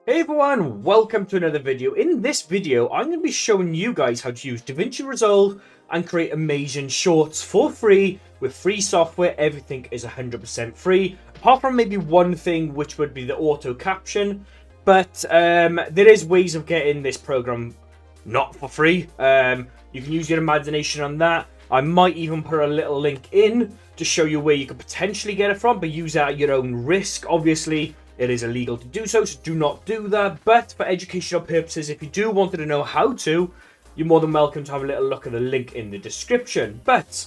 Hey everyone, welcome to another video. In this video, I'm going to be showing you guys how to use DaVinci Resolve and create amazing shorts for free with free software. Everything is 100% free, apart from maybe one thing, which would be the auto caption. But there is ways of getting this program not for free. You can use your imagination on that. I might even put a little link in to show you where you could potentially get it from, but use it at your own risk. Obviously, it is illegal to do so, so do not do that. But for educational purposes, if you do wanted to know how to, you're more than welcome to have a little look at the link in the description. But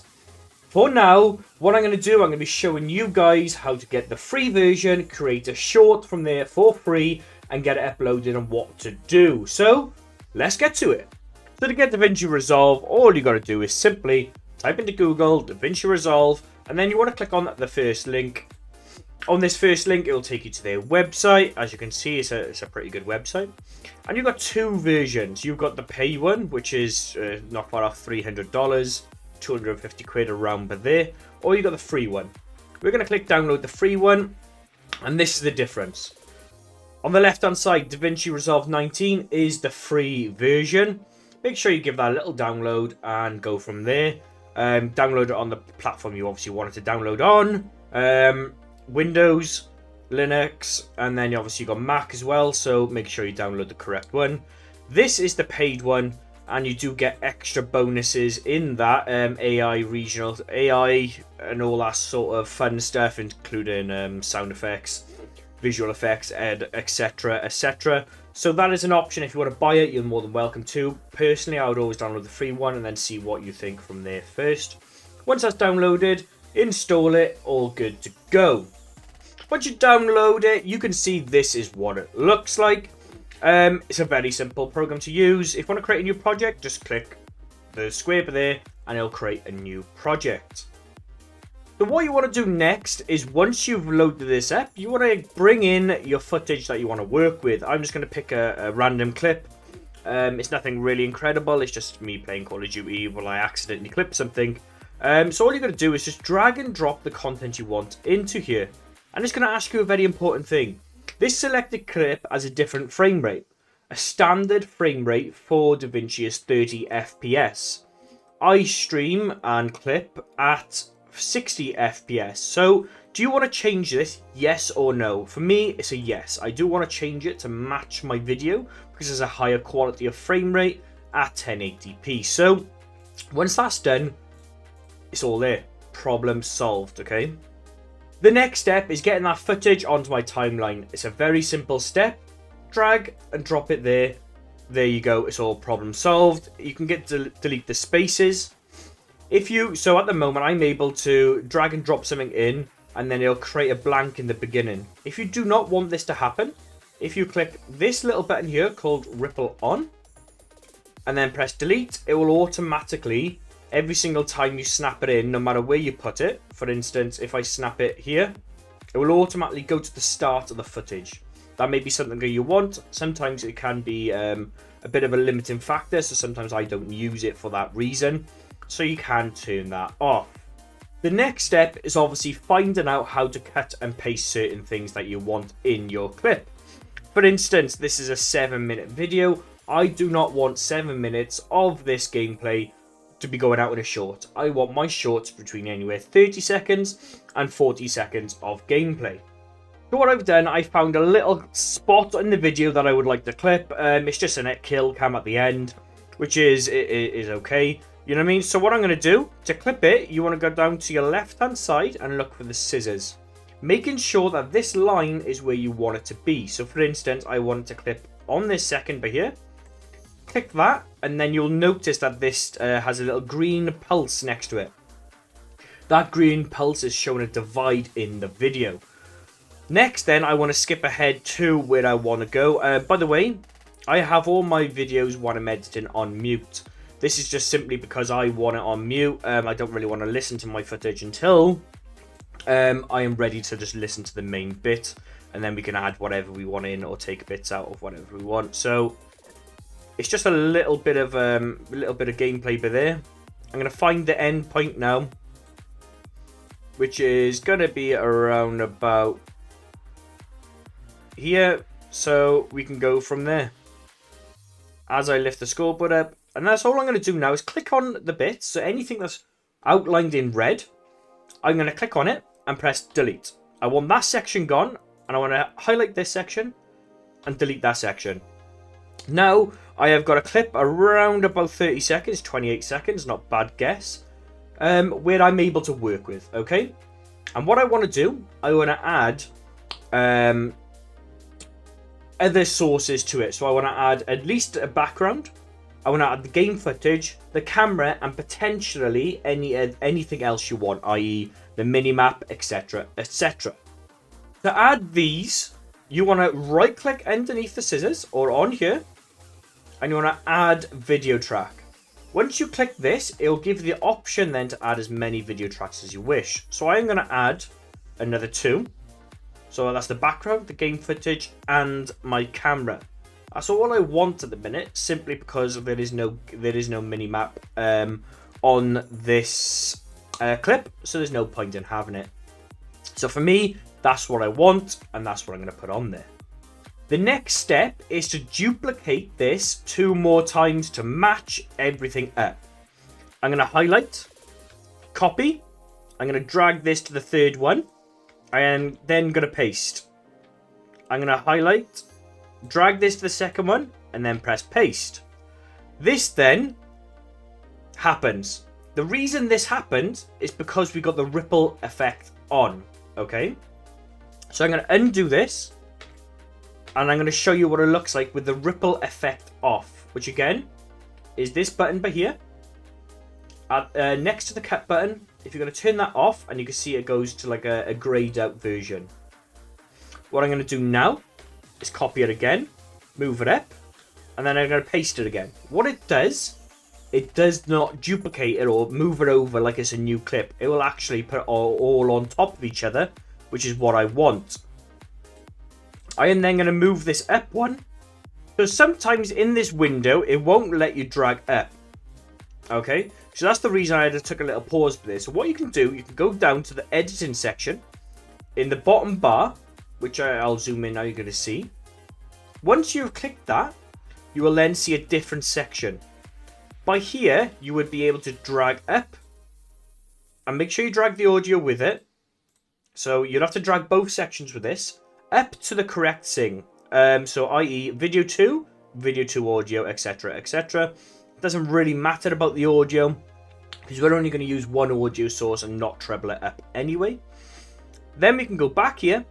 for now, what I'm going to do, I'm going to be showing you guys how to get the free version, create a short from there for free, and get it uploaded and what to do. So let's get to it. So to get DaVinci Resolve, all you got to do is simply type into Google DaVinci Resolve, and then you want to click on the first link. On this first link, it will take you to their website. As you can see, it's a pretty good website. And you've got two versions. You've got the pay one, which is not far off $300, 250 quid around but there. Or you've got the free one. We're going to click download the free one. And this is the difference. On the left-hand side, DaVinci Resolve 19 is the free version. Make sure you give that a little download and go from there. Download it on the platform you obviously wanted to download on. Windows, Linux, and then obviously you got Mac as well, so make sure you download the correct one. This is the paid one, and you do get extra bonuses in that, AI, regional AI, and all that sort of fun stuff, including sound effects, visual effects, etc, etc. So that is an option. If you want to buy it, you're more than welcome to. Personally, I would always download the free one and then see what you think from there first. Once that's downloaded, install it, all good to go. Once you download it, you can see this is what it looks like. It's a very simple program to use. If you want to create a new project, just click the square there and it'll create a new project. So what you want to do next is, once you've loaded this up, you want to bring in your footage that you want to work with. I'm just going to pick a random clip. It's nothing really incredible. It's just me playing Call of Duty while I accidentally clip something. So all you're going to do is just drag and drop the content you want into here. And it's going to ask you a very important thing. This selected clip has a different frame rate. A standard frame rate for DaVinci is 30 FPS. I stream and clip at 60 FPS. So do you want to change this? Yes or no? For me, it's a yes. I do want to change it to match my video because there's a higher quality of frame rate at 1080p. So once that's done, it's all there. Problem solved, okay? The next step is getting that footage onto my timeline. It's a very simple step. Drag and drop it there. There you go. It's all problem solved. You can delete the spaces. So at the moment, I'm able to drag and drop something in, and then it'll create a blank in the beginning. If you do not want this to happen, if you click this little button here called Ripple On, and then press delete, it will automatically, every single time you snap it in, no matter where you put it, for instance, if I snap it here, it will automatically go to the start of the footage. That may be something that you want. Sometimes it can be a bit of a limiting factor, so sometimes I don't use it for that reason. So you can turn that off. The next step is obviously finding out how to cut and paste certain things that you want in your clip. For instance, this is a 7-minute video. I do not want 7 minutes of this gameplay to be going out in a short. I want my shorts between anywhere 30 seconds and 40 seconds of gameplay. So what I've done, I found a little spot in the video that I would like to clip. It's just a kill cam at the end, which is okay. You know what I mean? So what I'm going to do, to clip it, you want to go down to your left hand side and look for the scissors. Making sure that this line is where you want it to be. So for instance, I want it to clip on this second by here. Click that, and then you'll notice that this has a little green pulse next to it. That green pulse is showing a divide in the video. Next then, I want to skip ahead to where I want to go. By the way, I have all my videos when I'm editing on mute. This is just simply because I want it on mute. I don't really want to listen to my footage until I am ready to just listen to the main bit, and then we can add whatever we want in or take bits out of whatever we want. So it's just a little bit of gameplay by there. I'm going to find the end point now, which is going to be around about here. So we can go from there. As I lift the scoreboard up, and that's all I'm going to do now is click on the bits. So anything that's outlined in red, I'm going to click on it and press delete. I want that section gone, and I want to highlight this section and delete that section. Now I have got a clip around about 30 seconds, 28 seconds, not bad guess, where I'm able to work with, okay? And what I want to do, I want to add other sources to it. So I want to add at least a background. I want to add the game footage, the camera, and potentially anything else you want, i.e. the minimap, etc, etc. To add these, you want to right click underneath the scissors or on here, and you want to add video track. Once you click this, it'll give you the option then to add as many video tracks as you wish. So I'm going to add another 2. So that's the background, the game footage, and my camera. That's all I want at the minute, simply because there is no minimap on this clip, so there's no point in having it. So for me, that's what I want, and that's what I'm going to put on there. The next step is to duplicate this 2 more times to match everything up. I'm going to highlight, copy. I'm going to drag this to the 3rd one. I am then going to paste. I'm going to highlight, drag this to the 2nd one, and then press paste. This then happens. The reason this happened is because we got the ripple effect on, okay? So I'm going to undo this, and I'm going to show you what it looks like with the ripple effect off, which again is this button by here. Next to the cut button, if you're going to turn that off, and you can see it goes to like a grayed out version. What I'm going to do now is copy it again, move it up, and then I'm going to paste it again. What it does not duplicate it or move it over like it's a new clip. It will actually put it all on top of each other, which is what I want. I am then going to move this up one. So sometimes in this window, it won't let you drag up. Okay, so that's the reason I just took a little pause for this. So what you can do, you can go down to the editing section in the bottom bar, which I'll zoom in now, you're going to see. Once you've clicked that, you will then see a different section. By here, you would be able to drag up, and make sure you drag the audio with it. So you'll have to drag both sections with this up to the correct thing. So i.e. video 2 audio, etc, etc. Doesn't really matter about the audio, because we're only going to use one audio source and not treble it up anyway. Then we can go back here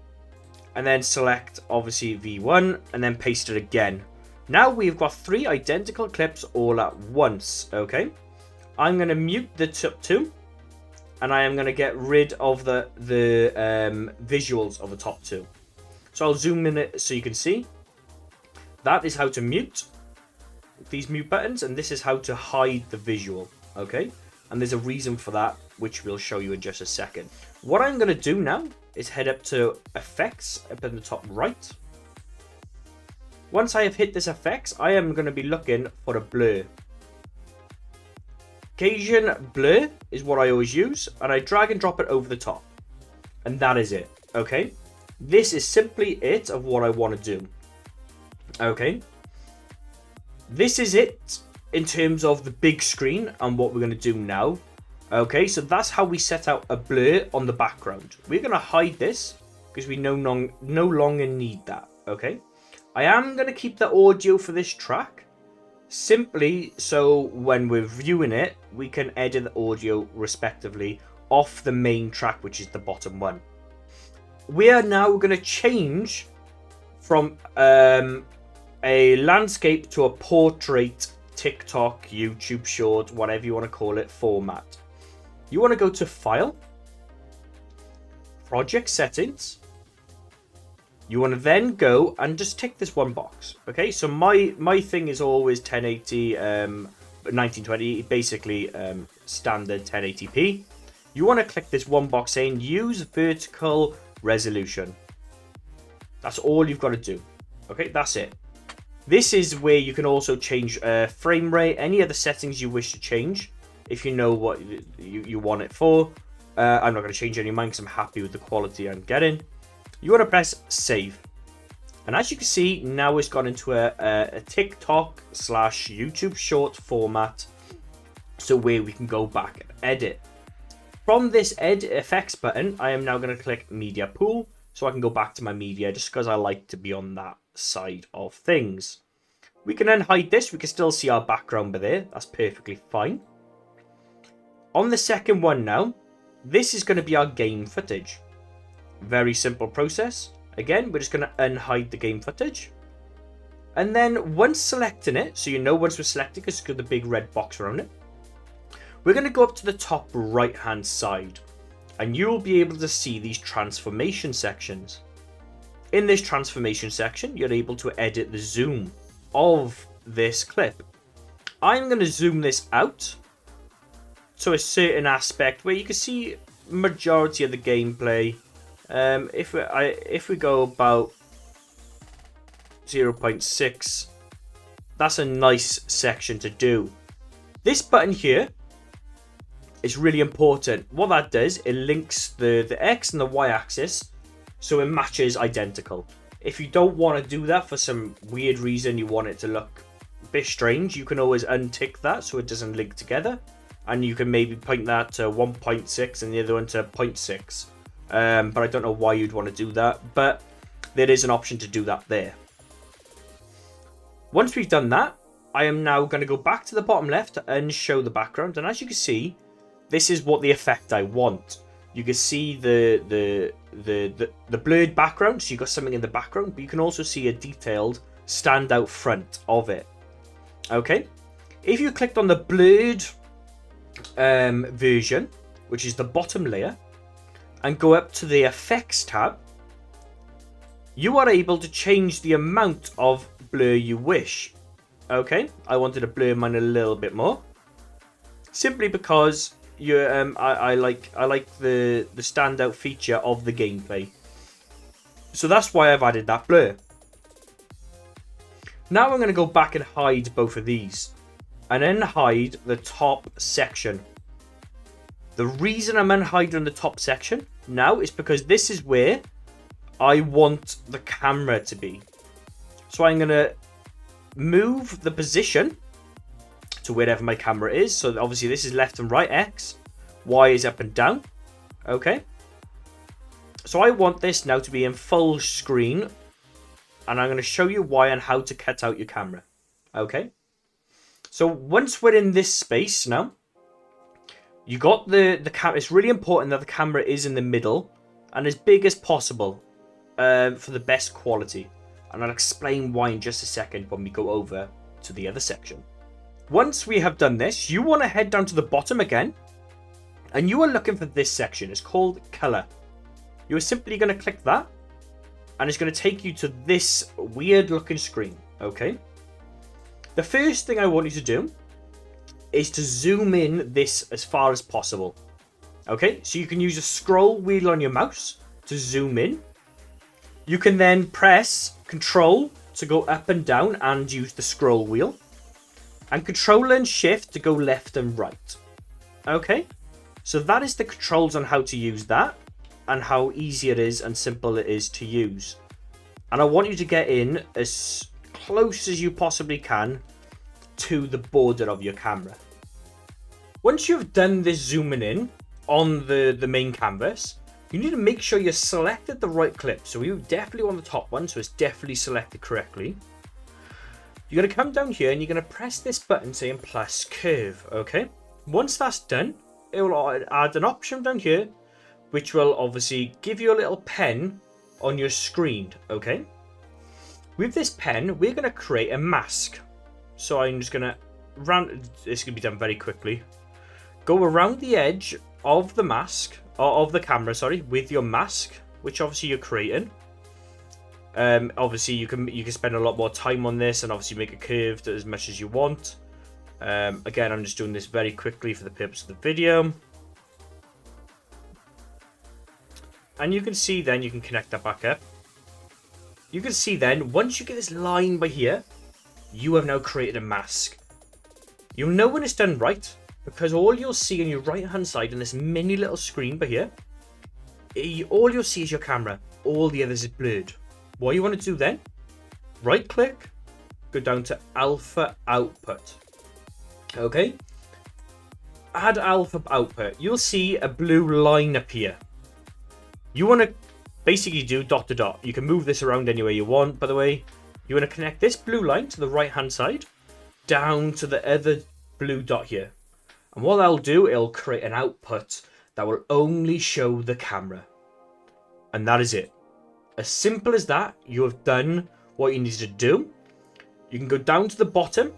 and then select obviously V1 and then paste it again. Now we've got 3 identical clips all at once. Okay, I'm going to mute the top 2, and I am going to get rid of the visuals of the top 2. So I'll zoom in it so you can see. That is how to mute these mute buttons, and this is how to hide the visual. Okay, and there's a reason for that, which we'll show you in just a second. What I'm going to do now is head up to effects up in the top right. Once I have hit this effects, I am going to be looking for a blur. Gaussian blur is what I always use, and I drag and drop it over the top, and that is it. Okay, this is simply it of what I want to do. Okay, this is it in terms of the big screen and what we're going to do now. Okay, so that's how we set out a blur on the background. We're going to hide this because we no longer need that. Okay, I am going to keep the audio for this track simply so when we're viewing it, we can edit the audio respectively off the main track, which is the bottom one. We are now going to change from a landscape to a portrait, TikTok, YouTube short, whatever you want to call it, format. You want to go to File, Project Settings. You want to then go and just tick this one box. Okay, so my thing is always 1080, 1920, basically standard 1080p. You want to click this one box saying Use Vertical Resolution. That's all you've got to do. Okay, that's it. This is where you can also change frame rate, any other settings you wish to change, if you know what you want it for. I'm not going to change any of mine because I'm happy with the quality I'm getting. You want to press Save. And as you can see, now it's gone into a TikTok / YouTube short format. So where we can go back and edit. From this edit effects button, I am now going to click media pool. So I can go back to my media just because I like to be on that side of things. We can then hide this. We can still see our background by there. That's perfectly fine. On the second one now, this is going to be our game footage. Very simple process. Again, we're just going to unhide the game footage. And then once selecting it, so you know once we're selecting it, it's got the big red box around it. We're going to go up to the top right hand side. And you'll be able to see these transformation sections. In this transformation section, you're able to edit the zoom of this clip. I'm going to zoom this out to a certain aspect where you can see majority of the gameplay. If we go about 0.6, that's a nice section to do. This button here is really important. What that does, it links the X and the Y axis so it matches identical. If you don't want to do that for some weird reason, you want it to look a bit strange, you can always untick that so it doesn't link together. And you can maybe point that to 1.6 and the other one to 0.6. But I don't know why you'd want to do that. But there is an option to do that there. Once we've done that, I am now going to go back to the bottom left and show the background. And as you can see, this is what the effect I want. You can see the blurred background, so you've got something in the background, but you can also see a detailed standout front of it. Okay, if you clicked on the blurred version, which is the bottom layer, and go up to the effects tab, you are able to change the amount of blur you wish. Okay, I wanted to blur mine a little bit more, simply because I like the standout feature of the gameplay. So that's why I've added that blur. Now I'm going to go back and hide both of these, and then hide the top section. The reason I'm unhiding the top section now is because this is where I want the camera to be. So I'm going to move the position to wherever my camera is. So obviously this is left and right X, Y is up and down. Okay. So I want this now to be in full screen, and I'm going to show you why and how to cut out your camera. Okay. So once we're in this space now, you got the camera. It's really important that the camera is in the middle and as big as possible for the best quality. And I'll explain why in just a second when we go over to the other section. Once we have done this, you want to head down to the bottom again, and you are looking for this section. It's called color. You're simply going to click that, and it's going to take you to this weird looking screen. Okay. The first thing I want you to do is to zoom in this as far as possible. Okay, so you can use a scroll wheel on your mouse to zoom in. You can then press Control to go up and down and use the scroll wheel, and Control and Shift to go left and right. Okay, so that is the controls on how to use that and how easy it is and simple it is to use. And I want you to get in as close as you possibly can to the border of your camera. Once you've done this zooming in on the main canvas, you need to make sure you selected the right clip. So we definitely want the top one, so it's definitely selected correctly. You're going to come down here and you're going to press this button saying plus curve. Okay, once that's done, it will add an option down here which will obviously give you a little pen on your screen. Okay, with this pen we're going to create a mask. So I'm just going to it's going to be done very quickly. Go around the edge of the mask, or of the camera, sorry, with your mask, which obviously you're creating. Obviously you can spend a lot more time on this and obviously make it curved as much as you want. Again, I'm just doing this very quickly for the purpose of the video. And you can see then, you can connect that back up. You can see then, once you get this line by here, you have now created a mask. You'll know when it's done right, because all you'll see on your right hand side on this mini little screen by here, all you'll see is your camera. All the others is blurred. What you want to do then right click, go down to alpha output. Okay, add alpha output. You'll see a blue line appear. You want to basically do dot to dot. You can move this around any way you want, by the way. You want to connect this blue line to the right hand side down to the other blue dot here. And what that'll do, it'll create an output that will only show the camera. And that is it. As simple as that, you have done what you need to do. You can go down to the bottom,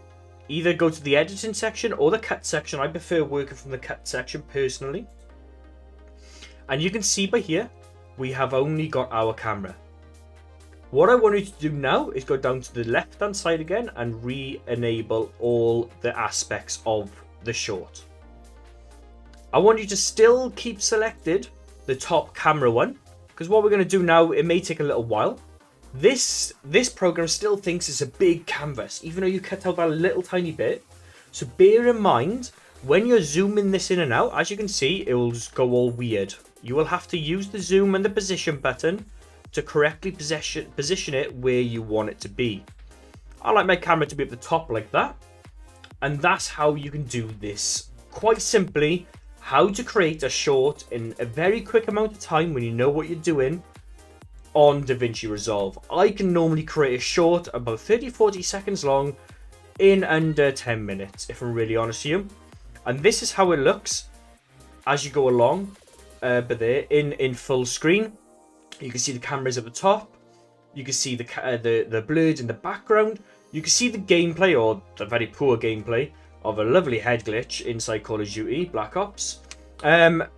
either go to the editing section or the cut section. I prefer working from the cut section personally. And you can see by here, we have only got our camera. What I want you to do now is go down to the left hand side again and re-enable all the aspects of the short. I want you to still keep selected the top camera one, because what we're going to do now, it may take a little while. This program still thinks it's a big canvas, even though you cut out that little tiny bit. So bear in mind, when you're zooming this in and out, as you can see, it will just go all weird. You will have to use the zoom and the position button to correctly position it where you want it to be. I like my camera to be at the top like that. And that's how you can do this. Quite simply, how to create a short in a very quick amount of time when you know what you're doing on DaVinci Resolve. I can normally create a short about 30-40 seconds long in under 10 minutes, if I'm really honest with you. And this is how it looks as you go along, but there in full screen. You can see the cameras at the top. You can see the blurs in the background. You can see the gameplay, or the very poor gameplay, of a lovely head glitch inside Call of Duty Black Ops. Of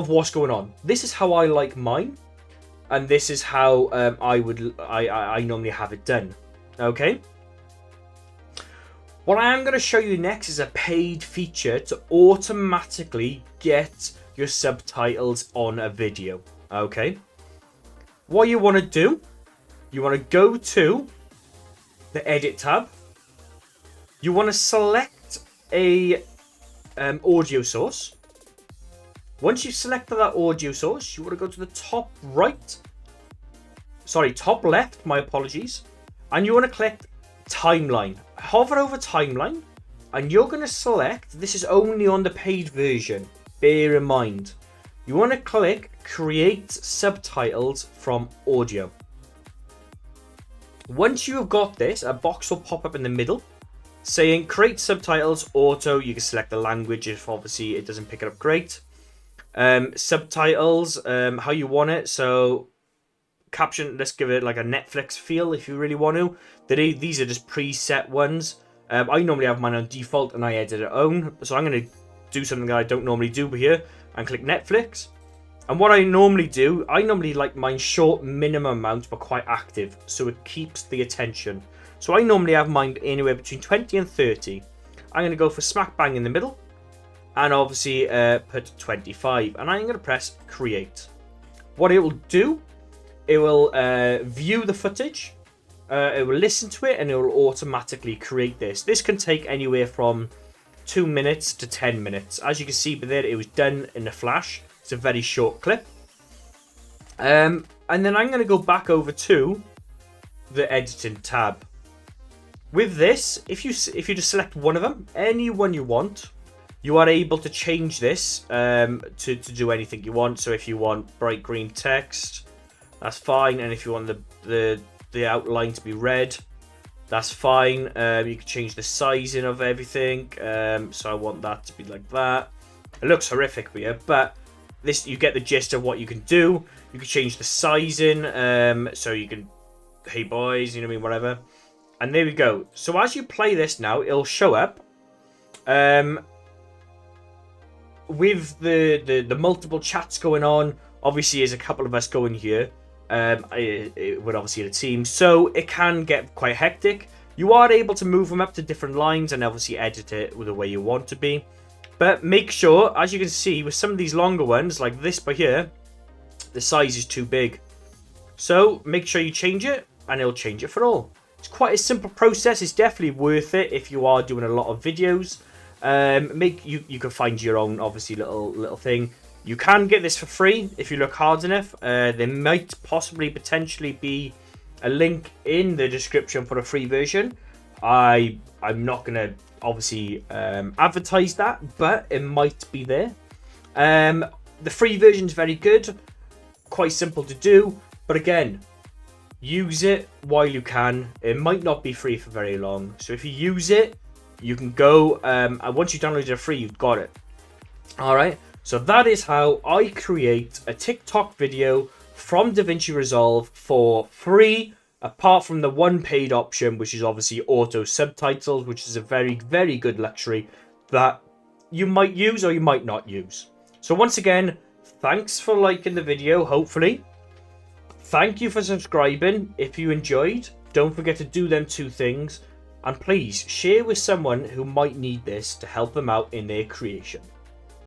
what's going on. This is how I like mine, and this is how I normally have it done. Okay. What I am going to show you next is a paid feature to automatically get your subtitles on a video. Okay. What you want to do, you want to go to the edit tab. You want to select a audio source. Once you've selected that audio source, you want to go to the top left, my apologies, and you want to click timeline. Hover over timeline, and you're going to select, this is only on the paid version, bear in mind, you want to click create subtitles from audio. Once you have got this, a box will pop up in the middle saying create subtitles auto. You can select the language if obviously it doesn't pick it up great. Subtitles, how you want it. So caption, let's give it like a Netflix feel if you really want to. These are just preset ones. I normally have mine on default and I edit it own. So I'm going to do something that I don't normally do here and click Netflix. And what I normally do, I normally like mine short minimum amount but quite active, so it keeps the attention. So I normally have mine anywhere between 20 and 30. I'm going to go for smack bang in the middle and obviously put 25, and I'm going to press create. What it will do, it will view the footage, it will listen to it, and it will automatically create this. This can take anywhere from 2 minutes to 10 minutes. As you can see by there, it was done in a flash. It's a very short clip. And then I'm going to go back over to the editing tab. With this, if you just select one of them, any one you want, you are able to change this to do anything you want. So if you want bright green text, that's fine. And if you want the outline to be red, that's fine. You can change the sizing of everything. So I want that to be like that. It looks horrific here, but this, you get the gist of what you can do. You can change the sizing, so you can, hey boys, you know what I mean, whatever. And there we go. So as you play this now, it'll show up with the multiple chats going on. Obviously, there's a couple of us going here. It would obviously a team, so it can get quite hectic. You are able to move them up to different lines and obviously edit it with the way you want to be. But make sure, as you can see, with some of these longer ones, like this by here, the size is too big. So make sure you change it, and it'll change it for all. It's quite a simple process. It's definitely worth it if you are doing a lot of videos. You can find your own, obviously, little thing. You can get this for free if you look hard enough. There might possibly potentially be a link in the description for a free version. I'm not gonna obviously advertise that, but it might be there. The free version is very good, quite simple to do, but again, use it while you can. It might not be free for very long, so if you use it, you can go, and once you download it free, you've got it. Alright, so that is how I create a TikTok video from DaVinci Resolve for free, apart from the one paid option, which is obviously auto subtitles, which is a very, very good luxury that you might use or you might not use. So once again, thanks for liking the video, hopefully. Thank you for subscribing if you enjoyed. Don't forget to do them 2 things. And please share with someone who might need this to help them out in their creation.